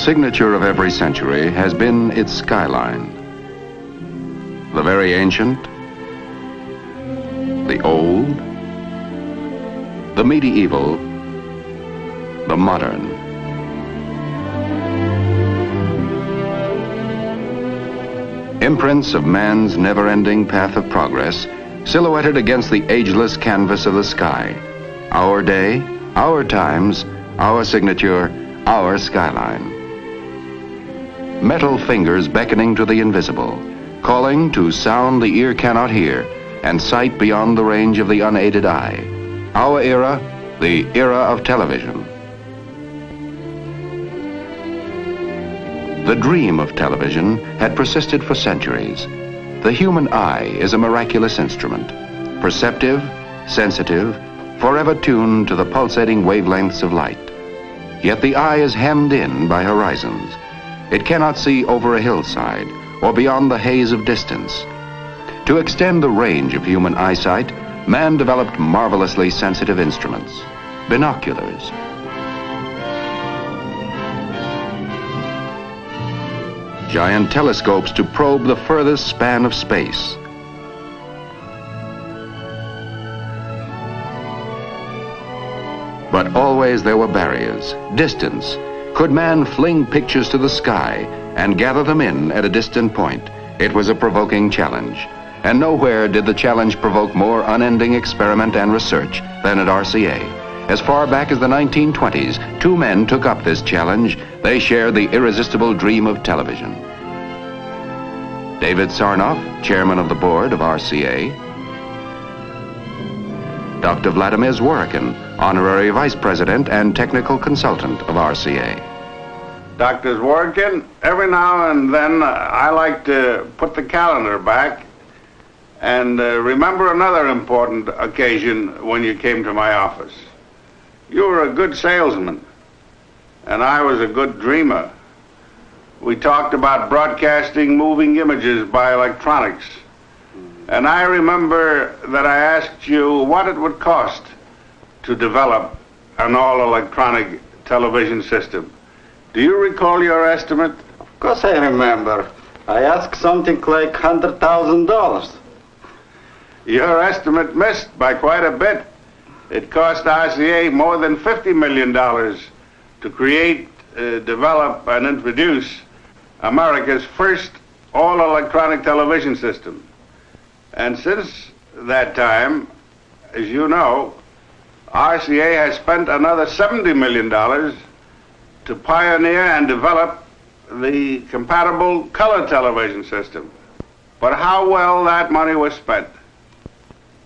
signature of every century has been its skyline. The very ancient, the old, the medieval, the modern. Imprints of man's never-ending path of progress, silhouetted against the ageless canvas of the sky. Our day, our times, our signature, our skyline. Metal fingers beckoning to the invisible, calling to sound the ear cannot hear and sight beyond the range of the unaided eye. Our era, the era of television. The dream of television had persisted for centuries. The human eye is a miraculous instrument, perceptive, sensitive, forever tuned to the pulsating wavelengths of light. Yet the eye is hemmed in by horizons. It cannot see over a hillside or beyond the haze of distance. To extend the range of human eyesight, man developed marvelously sensitive instruments, binoculars. Giant telescopes to probe the furthest span of space. But always there were barriers, distance. Could man fling pictures to the sky and gather them in at a distant point? It was a provoking challenge. And nowhere did the challenge provoke more unending experiment and research than at RCA. As far back as the 1920s, two men took up this challenge. They shared the irresistible dream of television. David Sarnoff, chairman of the board of RCA. Dr. Vladimir Zworykin, honorary vice president and technical consultant of RCA. Dr. Zworykin, every now and then I like to put the calendar back and remember another important occasion when you came to my office. You were a good salesman, and I was a good dreamer. We talked about broadcasting moving images by electronics. And I remember that I asked you what it would cost to develop an all-electronic television system. Do you recall your estimate? Of course I remember. I asked something like $100,000. Your estimate missed by quite a bit. It cost RCA more than $50 million to create, develop, and introduce America's first all-electronic television system. And since that time, as you know, RCA has spent another $70 million to pioneer and develop the compatible color television system. But how well that money was spent.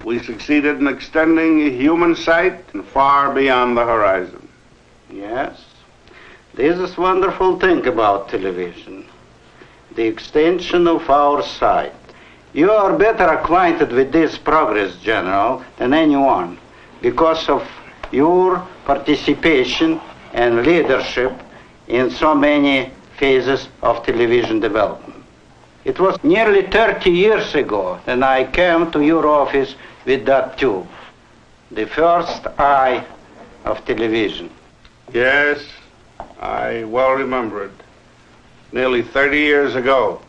We succeeded in extending human sight far beyond the horizon. Yes. This is wonderful thing about television. The extension of our sight. You are better acquainted with this progress, General, than anyone because of your participation and leadership in so many phases of television development. It was nearly 30 years ago that I came to your office with that tube, the first eye of television. Yes, I well remember it. Nearly 30 years ago.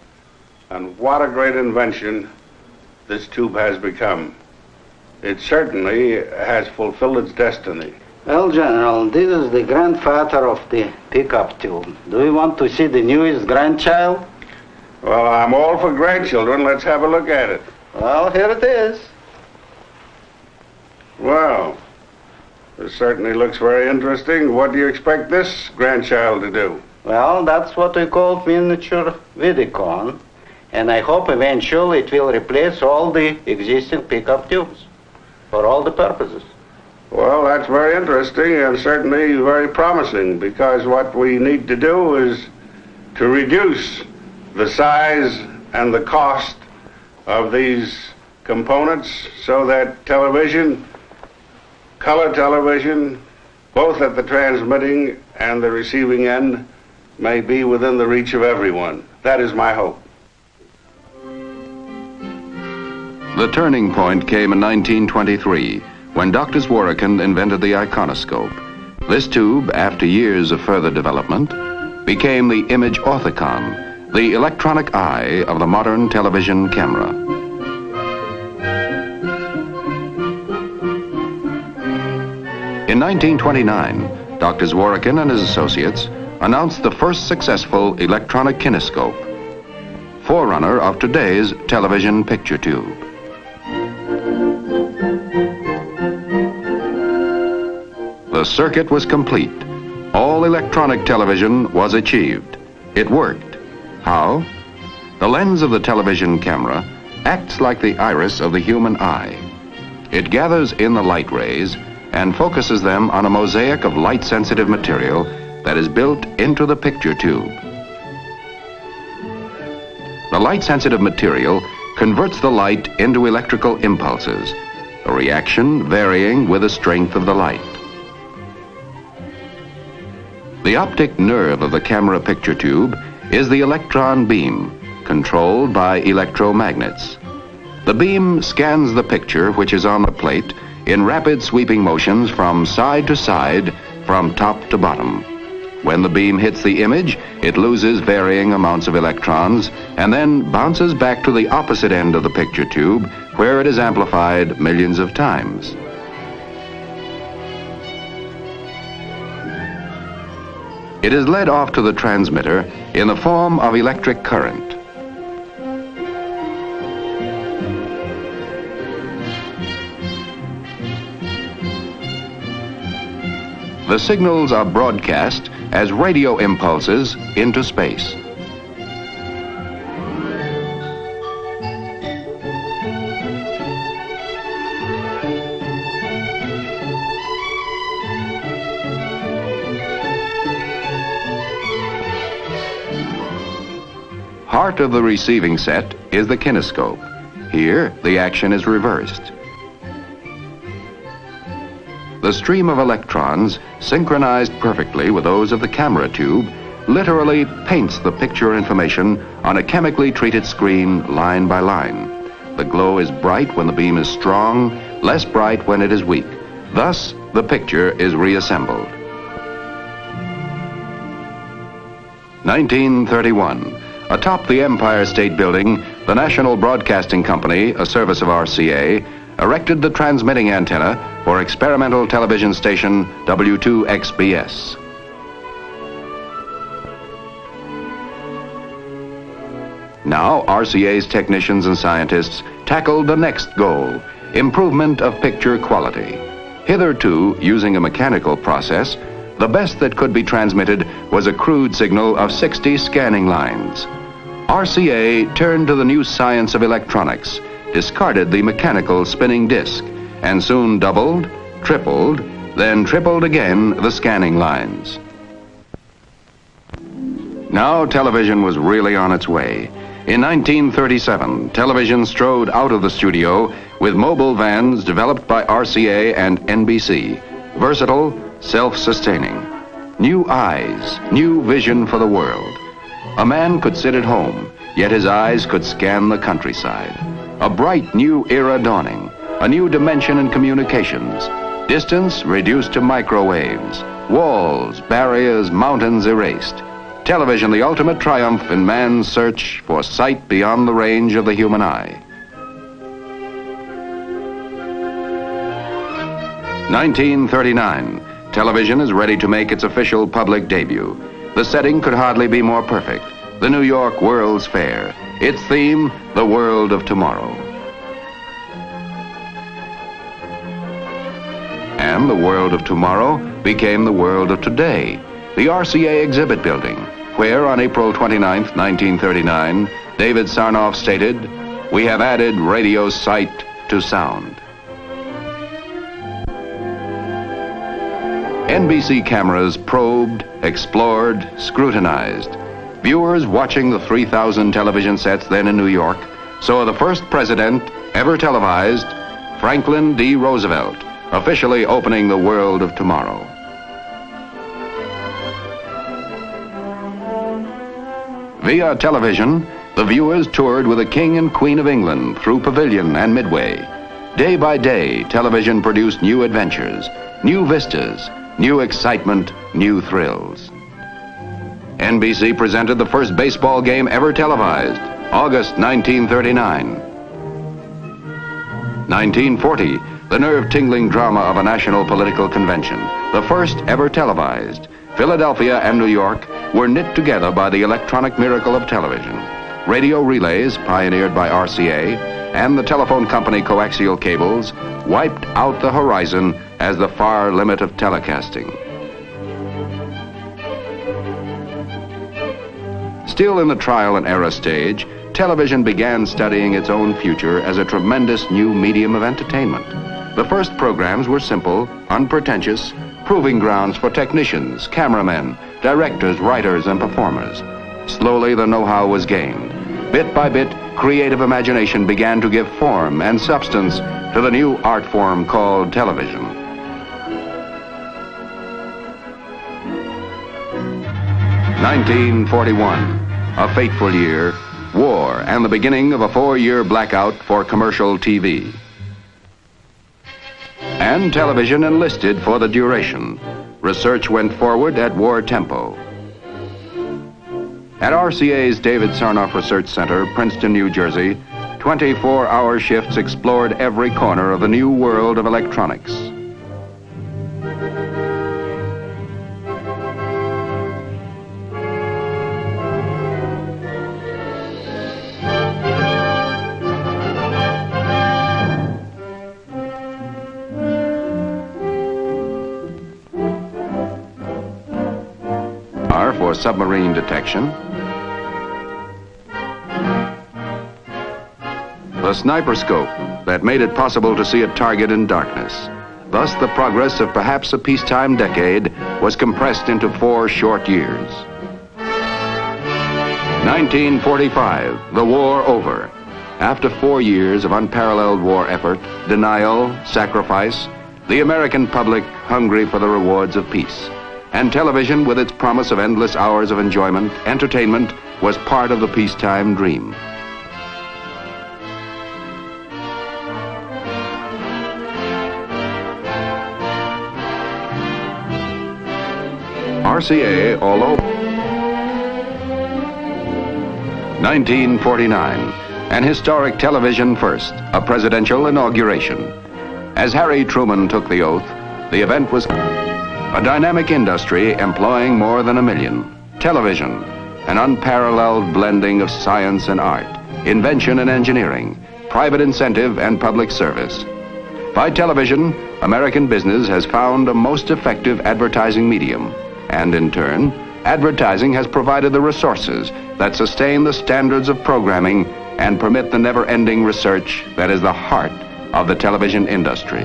And what a great invention this tube has become. It certainly has fulfilled its destiny. Well, General, this is the grandfather of the pickup tube. Do you want to see the newest grandchild? Well, I'm all for grandchildren. Let's have a look at it. Well, here it is. Well, this certainly looks very interesting. What do you expect this grandchild to do? Well, that's what we call miniature Vidicon. And I hope eventually it will replace all the existing pickup tubes for all the purposes. Well, that's very interesting and certainly very promising because what we need to do is to reduce the size and the cost of these components so that television, color television, both at the transmitting and the receiving end, may be within the reach of everyone. That is my hope. The turning point came in 1923 when Dr. Zworykin invented the iconoscope. This tube, after years of further development, became the Image Orthicon, the electronic eye of the modern television camera. In 1929, Dr. Zworykin and his associates announced the first successful electronic kinescope, forerunner of today's television picture tube. The circuit was complete. All electronic television was achieved. It worked. How? The lens of the television camera acts like the iris of the human eye. It gathers in the light rays and focuses them on a mosaic of light-sensitive material that is built into the picture tube. The light-sensitive material converts the light into electrical impulses, a reaction varying with the strength of the light. The optic nerve of the camera picture tube is the electron beam, controlled by electromagnets. The beam scans the picture, which is on the plate, in rapid sweeping motions from side to side, from top to bottom. When the beam hits the image, it loses varying amounts of electrons and then bounces back to the opposite end of the picture tube, where it is amplified millions of times. It is led off to the transmitter in the form of electric current. The signals are broadcast as radio impulses into space. Heart of the receiving set is the kinescope. Here, the action is reversed. The stream of electrons, synchronized perfectly with those of the camera tube, literally paints the picture information on a chemically treated screen line by line. The glow is bright when the beam is strong, less bright when it is weak. Thus, the picture is reassembled. 1931. Atop the Empire State Building, the National Broadcasting Company, a service of RCA, erected the transmitting antenna for experimental television station W2XBS. Now, RCA's technicians and scientists tackled the next goal, improvement of picture quality. Hitherto, using a mechanical process, the best that could be transmitted was a crude signal of 60 scanning lines. RCA turned to the new science of electronics, discarded the mechanical spinning disc, and soon doubled, tripled, then tripled again the scanning lines. Now television was really on its way. In 1937, television strode out of the studio with mobile vans developed by RCA and NBC, versatile, self-sustaining. New eyes, new vision for the world. A man could sit at home, yet his eyes could scan the countryside. A bright new era dawning, a new dimension in communications. Distance reduced to microwaves, walls, barriers, mountains erased. Television, the ultimate triumph in man's search for sight beyond the range of the human eye. 1939. Television is ready to make its official public debut. The setting could hardly be more perfect. The New York World's Fair. Its theme, the world of tomorrow. And the world of tomorrow became the world of today. The RCA exhibit building, where on April 29, 1939, David Sarnoff stated, "We have added radio sight to sound." NBC cameras probed, explored, scrutinized. Viewers watching the 3,000 television sets then in New York saw the first president ever televised, Franklin D. Roosevelt, officially opening the world of tomorrow. Via television, the viewers toured with the King and Queen of England through Pavilion and Midway. Day by day, television produced new adventures, new vistas, new excitement, new thrills. NBC presented the first baseball game ever televised, August 1939. 1940, the nerve-tingling drama of a national political convention, the first ever televised. Philadelphia and New York were knit together by the electronic miracle of television. Radio relays, pioneered by RCA, and the telephone company coaxial cables, wiped out the horizon as the far limit of telecasting. Still in the trial and error stage, television began studying its own future as a tremendous new medium of entertainment. The first programs were simple, unpretentious, proving grounds for technicians, cameramen, directors, writers, and performers. Slowly, the know-how was gained. Bit by bit, creative imagination began to give form and substance to the new art form called television. (1941), a fateful year, war, and the beginning of a 4-year blackout for commercial TV. And television enlisted for the duration. Research went forward at war tempo. At RCA's David Sarnoff Research Center, Princeton, New Jersey, 24-hour shifts explored every corner of the new world of electronics. For submarine detection, the sniper scope that made it possible to see a target in darkness. Thus, the progress of perhaps a peacetime decade was compressed into 4 short years. 1945, the war over. After 4 years of unparalleled war effort, denial, sacrifice, the American public hungry for the rewards of peace. And television, with its promise of endless hours of enjoyment, entertainment, was part of the peacetime dream. RCA, although 1949, an historic television first, a presidential inauguration. As Harry Truman took the oath, the event was a dynamic industry employing more than 1 million. Television, an unparalleled blending of science and art, invention and engineering, private incentive and public service. By television, American business has found a most effective advertising medium, and in turn, advertising has provided the resources that sustain the standards of programming and permit the never-ending research that is the heart of the television industry.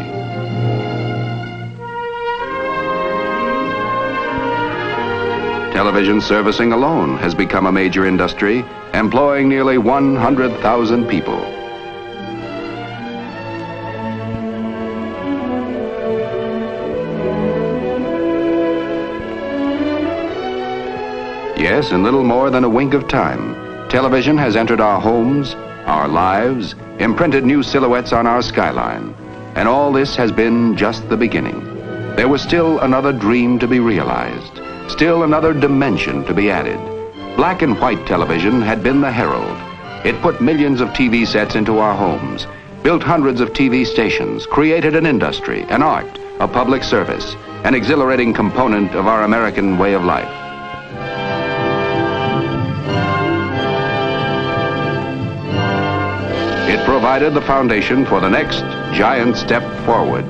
Television servicing alone has become a major industry, employing nearly 100,000 people. Yes, in little more than a wink of time, television has entered our homes, our lives, imprinted new silhouettes on our skyline. And all this has been just the beginning. There was still another dream to be realized. Still another dimension to be added. Black and white television had been the herald. It put millions of TV sets into our homes, built hundreds of TV stations, created an industry, an art, a public service, an exhilarating component of our American way of life. It provided the foundation for the next giant step forward.